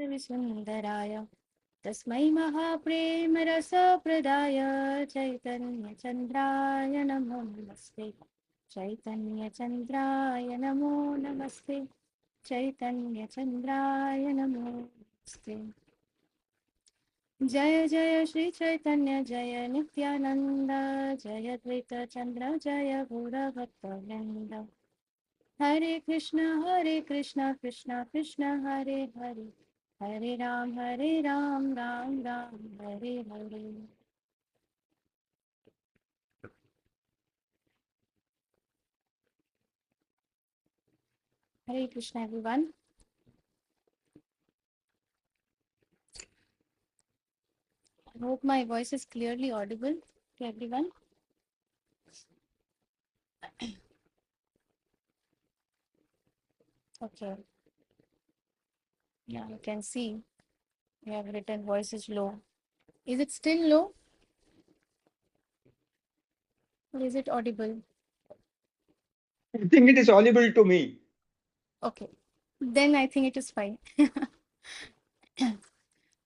विसुन्दराय तस्मै महाप्रेमरसप्रदाय चैतन्यचन्द्राय नमो नमस्ते। चैतन्यचन्द्राय नमो नमस्ते। चैतन्यचन्द्राय नमो नमस्ते। जय जय श्री चैतन्य जय नित्यानंद जय द्वैत चंद्र जय गौरभक्तवृंद। हरे कृष्णा कृष्णा कृष्णा हरे हरे, हरे Ram Ram Ram Hare Hare. Hare Krishna everyone. I hope my voice is clearly audible to everyone. Okay. Yeah, you can see you have written voice is low. Is it still low or is it audible? I think it is audible to me. Okay. Then I think it is fine.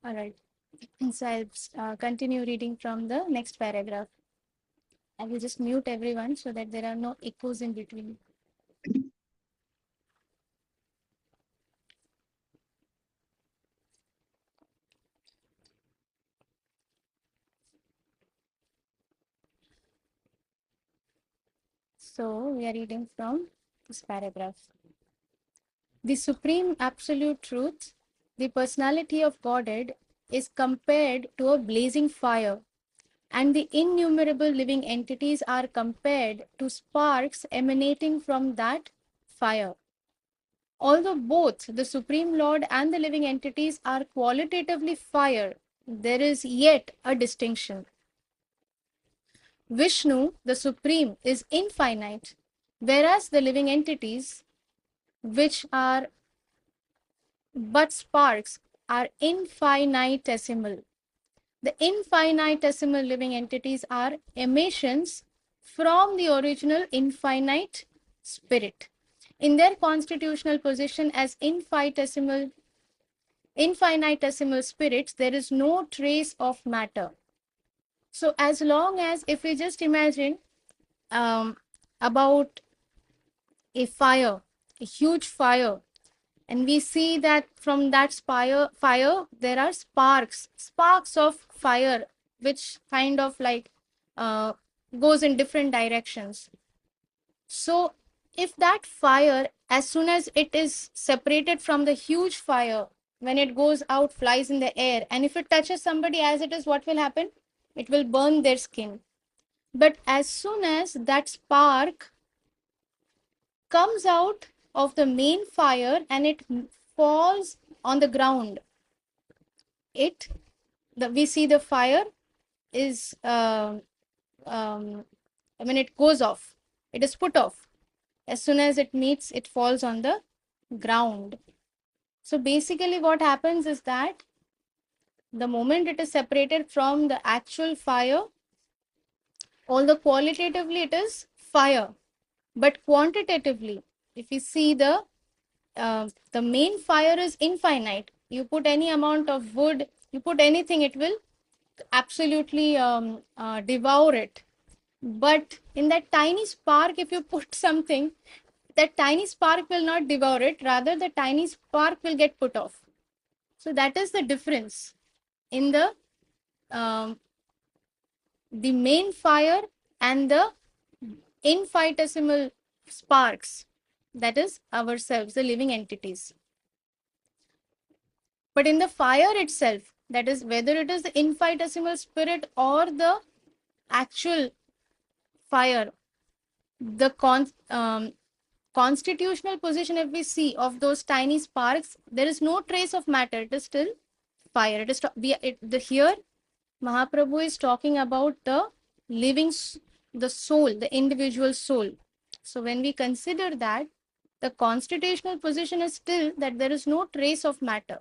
All right. So I'll continue reading from the next paragraph. I will just mute everyone so that there are no echoes in between. So we are reading from this paragraph. The supreme absolute truth, the personality of Godhead, is compared to a blazing fire, and the innumerable living entities are compared to sparks emanating from that fire. Although both the Supreme Lord and the living entities are qualitatively fire, there is yet a distinction. Vishnu, the Supreme, is infinite, whereas the living entities, which are but sparks, are infinitesimal. The infinitesimal living entities are emissions from the original infinite spirit. In their constitutional position as infinitesimal spirits, there is no trace of matter. So as long as, if we just imagine about a fire, a huge fire, and we see that from that fire there are sparks of fire, which kind of like uh, goes in different directions. So if that fire, as soon as it is separated from the huge fire, when it goes out, flies in the air, and if it touches somebody as it is, what will happen? It will burn their skin. But as soon as that spark comes out of the main fire and it falls on the ground, we see the fire is when it goes off, it is put off. As soon as it meets, it falls on the ground. So basically what happens is that the moment it is separated from the actual fire, although qualitatively it is fire, but quantitatively, if you see the main fire is infinite. You put any amount of wood, you put anything, it will absolutely devour it. But in that tiny spark, if you put something, that tiny spark will not devour it, rather the tiny spark will get put off. So that is the difference in um, the main fire and the infinitesimal sparks, that is ourselves, the living entities. But in the fire itself, that is whether it is the infinitesimal spirit or the actual fire, the constitutional position, if we see of those tiny sparks, there is no trace of matter. It is still fire. It is here Mahaprabhu is talking about the living, the soul, the individual soul. So when we consider that, the constitutional position is still that there is no trace of matter.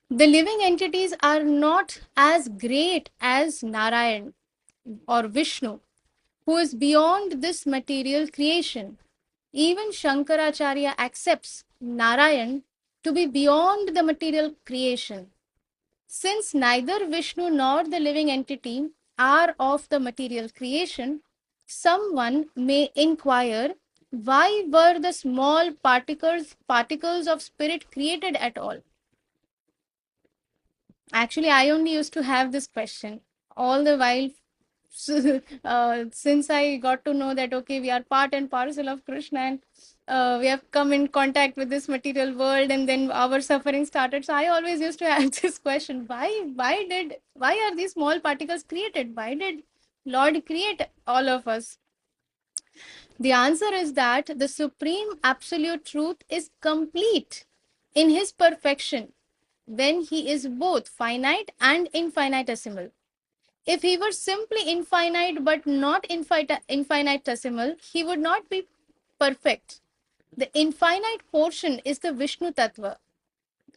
The living entities are not as great as Narayan or Vishnu, who is beyond this material creation. Even Shankaracharya accepts Narayan to be beyond the material creation. Since neither Vishnu nor the living entity are of the material creation, someone may inquire, why were the small particles of spirit created at all? Actually, I only used to have this question all the while. Since I got to know that, okay, we are part and parcel of Krishna, and we have come in contact with this material world, and then our suffering started. So I always used to ask this question: why are these small particles created? Why did Lord create all of us? The answer is that the supreme absolute truth is complete in his perfection when he is both finite and infinitesimal. If he were simply infinite but not infinitesimal, he would not be perfect. The infinite portion is the Vishnu Tattva,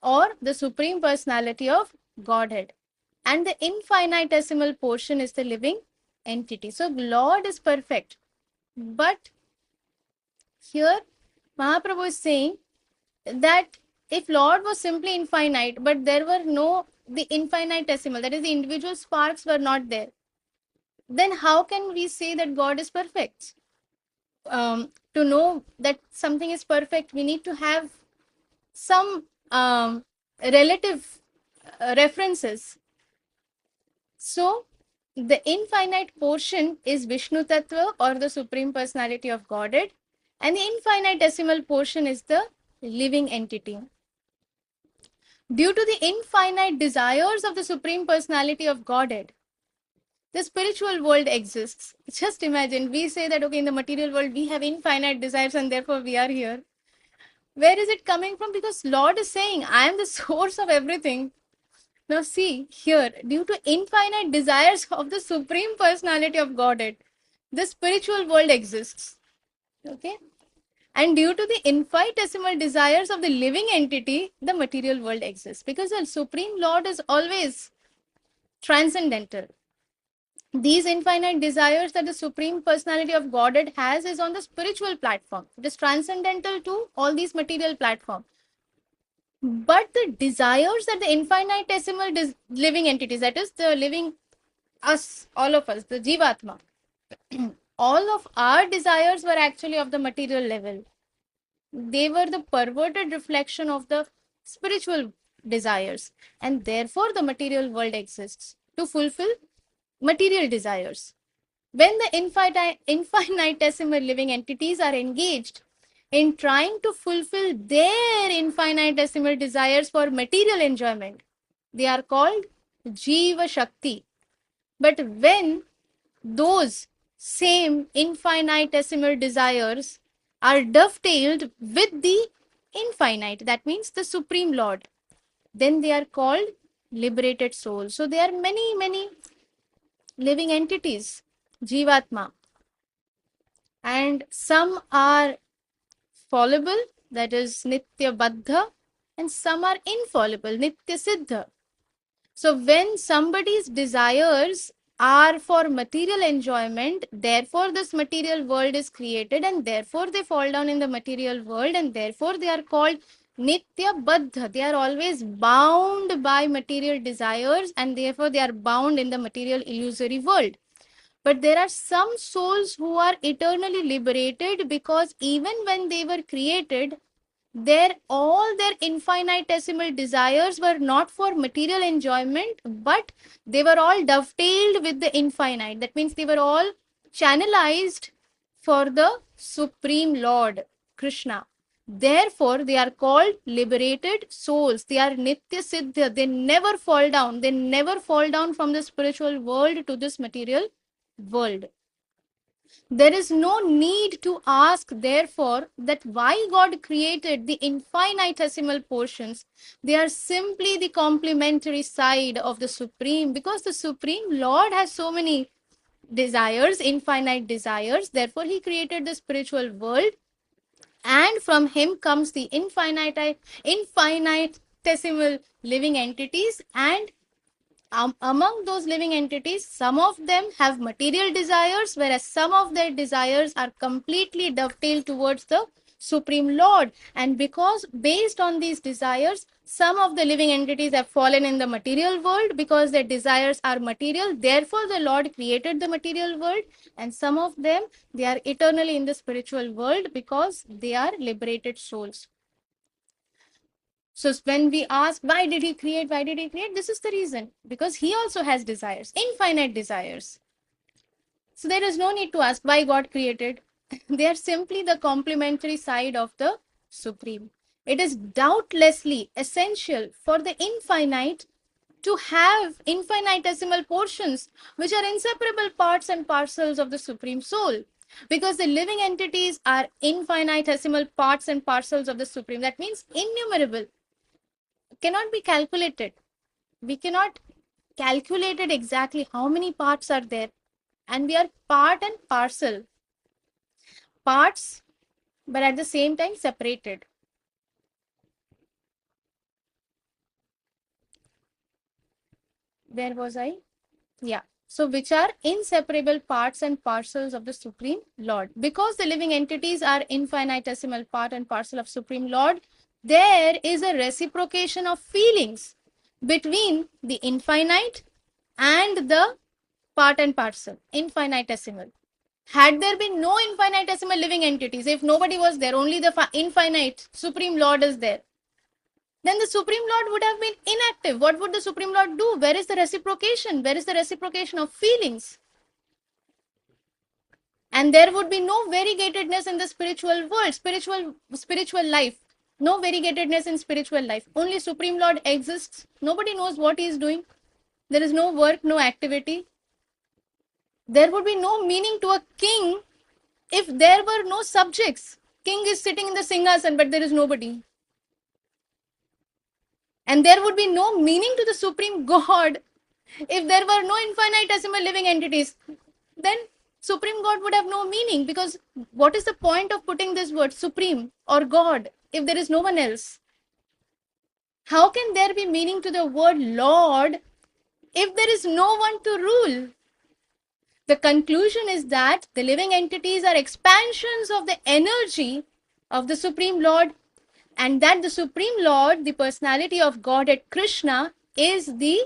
or the Supreme Personality of Godhead, and the infinitesimal portion is the living entity. So, Lord is perfect. But here, Mahaprabhu is saying that if Lord was simply infinite, but there were no, the infinitesimal, that is, the individual sparks were not there, then how can we say that God is perfect? To know that something is perfect, we need to have some relative references. So, the infinite portion is Vishnu Tattva, or the Supreme Personality of Godhead, and the infinitesimal portion is the living entity. Due to the infinite desires of the Supreme Personality of Godhead, the spiritual world exists. Just imagine, we say that, okay, in the material world, we have infinite desires and therefore we are here. Where is it coming from? Because Lord is saying, I am the source of everything. Now see, here, due to infinite desires of the Supreme Personality of Godhead, the spiritual world exists. Okay? And due to the infinitesimal desires of the living entity, the material world exists. Because the Supreme Lord is always transcendental. These infinite desires that the Supreme Personality of Godhead has is on the spiritual platform. It is transcendental to all these material platforms. But the desires that the infinitesimal living entities, that is the living us, all of us, the Jivatma, all of our desires were actually of the material level. They were the perverted reflection of the spiritual desires. And therefore, the material world exists to fulfill material desires. When the infinitesimal living entities are engaged in trying to fulfill their infinitesimal desires for material enjoyment, they are called Jiva Shakti. But when those same infinitesimal desires are dovetailed with the infinite, that means the Supreme Lord, then they are called liberated souls. So there are many, many living entities, Jivatma, and some are fallible, that is Nitya Baddha, and some are infallible, Nitya Siddha. So when somebody's desires are for material enjoyment, therefore this material world is created, and therefore they fall down in the material world, and therefore they are called Nitya Baddha. They are always bound by material desires, and therefore they are bound in the material illusory world. But there are some souls who are eternally liberated, because even when they were created, all their infinitesimal desires were not for material enjoyment, but they were all dovetailed with the infinite. That means they were all channelized for the Supreme Lord, Krishna. Therefore, they are called liberated souls. They are Nitya Siddha. They never fall down. They never fall down from the spiritual world to this material world. There is no need to ask, therefore, that why God created the infinitesimal portions. They are simply the complementary side of the Supreme, because the Supreme Lord has so many desires, infinite desires. Therefore, He created the spiritual world, and from Him comes the infinitesimal living entities, and Among those living entities, some of them have material desires, whereas some of their desires are completely dovetailed towards the Supreme Lord. And because based on these desires, some of the living entities have fallen in the material world because their desires are material. Therefore, the Lord created the material world, and some of them, they are eternally in the spiritual world because they are liberated souls. So when we ask, why did he create? Why did he create? This is the reason. Because he also has desires, infinite desires. So there is no need to ask why God created. They are simply the complementary side of the Supreme. It is doubtlessly essential for the infinite to have infinitesimal portions, which are inseparable parts and parcels of the Supreme Soul. Because the living entities are infinitesimal parts and parcels of the Supreme. That means innumerable, cannot be calculated. We cannot calculate it exactly how many parts are there. And we are part and parcel. Parts, but at the same time separated. Where was I? Yeah. So, which are inseparable parts and parcels of the Supreme Lord. Because the living entities are infinitesimal part and parcel of Supreme Lord, there is a reciprocation of feelings between the infinite and the part and parcel, infinitesimal. Had there been no infinitesimal living entities, if nobody was there, only the infinite Supreme Lord is there, then the Supreme Lord would have been inactive. What would the Supreme Lord do? Where is the reciprocation? Where is the reciprocation of feelings? And there would be no variegatedness in the spiritual world, spiritual life. No variegatedness in spiritual life. Only Supreme Lord exists. Nobody knows what he is doing. There is no work, no activity. There would be no meaning to a king if there were no subjects. King is sitting in the Singhasan, but there is nobody. And there would be no meaning to the Supreme God if there were no infinitesimal living entities. Then Supreme God would have no meaning, because what is the point of putting this word Supreme or God if there is no one else? How can there be meaning to the word Lord if there is no one to rule? The conclusion is that the living entities are expansions of the energy of the Supreme Lord, and that the Supreme Lord, the personality of Godhead Krishna, is the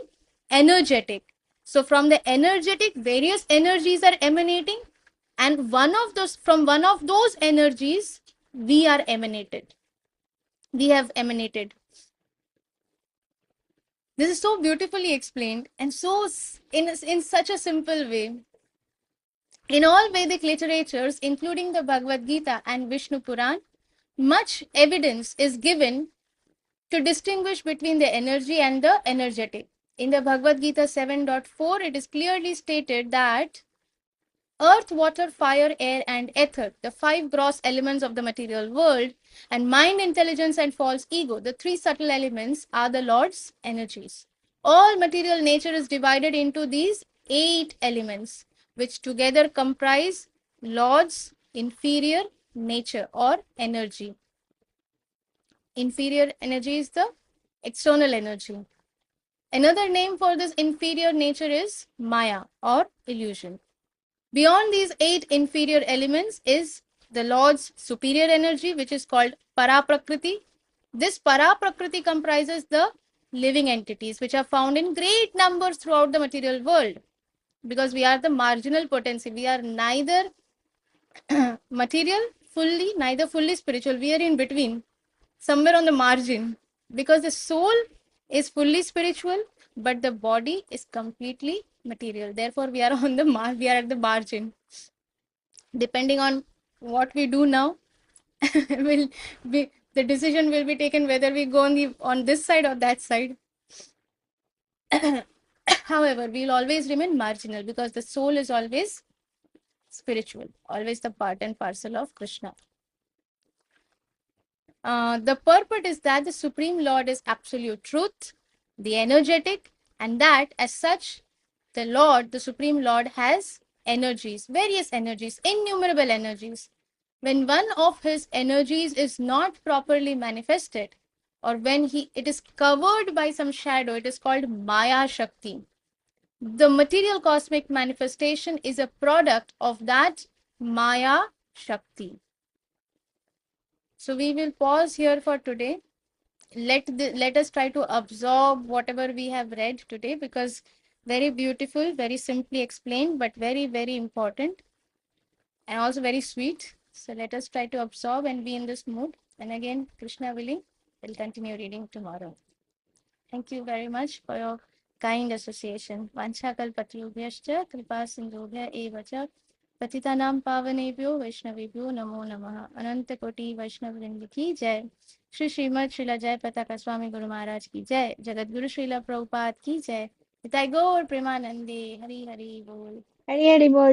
energetic. So from the energetic, various energies are emanating, and from one of those energies, we are emanated. We have emanated. This is so beautifully explained, and so in such a simple way. In all Vedic literatures, including the Bhagavad Gita and Vishnu Puran, much evidence is given to distinguish between the energy and the energetic. In the Bhagavad Gita 7.4, it is clearly stated that earth, water, fire, air, and ether, the five gross elements of the material world, and mind, intelligence, and false ego, the three subtle elements, are the Lord's energies. All material nature is divided into these 8 elements, which together comprise Lord's inferior nature or energy. Inferior energy is the external energy. Another name for this inferior nature is Maya or illusion. Beyond these 8 inferior elements is the Lord's superior energy, which is called Paraprakriti. This Paraprakriti comprises the living entities, which are found in great numbers throughout the material world. Because we are the marginal potency. We are neither material fully, neither fully spiritual. We are in between, somewhere on the margin. Because the soul is fully spiritual, but the body is completely material. Therefore, we are on the we are at the margin. Depending on what we do now, will be the decision will be taken whether we go on this side or that side. However, we'll always remain marginal because the soul is always spiritual, always the part and parcel of Krishna. The purport is that the Supreme Lord is absolute truth, the energetic, and that as such, the Lord, the Supreme Lord, has energies, various energies, innumerable energies. When one of his energies is not properly manifested, or when it is covered by some shadow, it is called Maya Shakti. The material cosmic manifestation is a product of that Maya Shakti. So we will pause here for today. Let us try to absorb whatever we have read today, because very beautiful, very simply explained, but very, very important and also very sweet. So let us try to absorb and be in this mood. And again, Krishna willing, we'll continue reading tomorrow. Thank you very much for your kind association. Vanchakalpatrubhyascha kripa sindhubhya eva cha पतितानां पावनेभ्यो वैष्णवेभ्यो नमो नमः। अनंत कोटि वैष्णव वृंद की जय। श्री श्रीमद श्रीला जय पताका स्वामी गुरु महाराज की जय। जगत गुरु श्रीला प्रभुपाद की जय। निताई गौर प्रेमानंदे। हरि हरि बोल। हरि हरि बोल।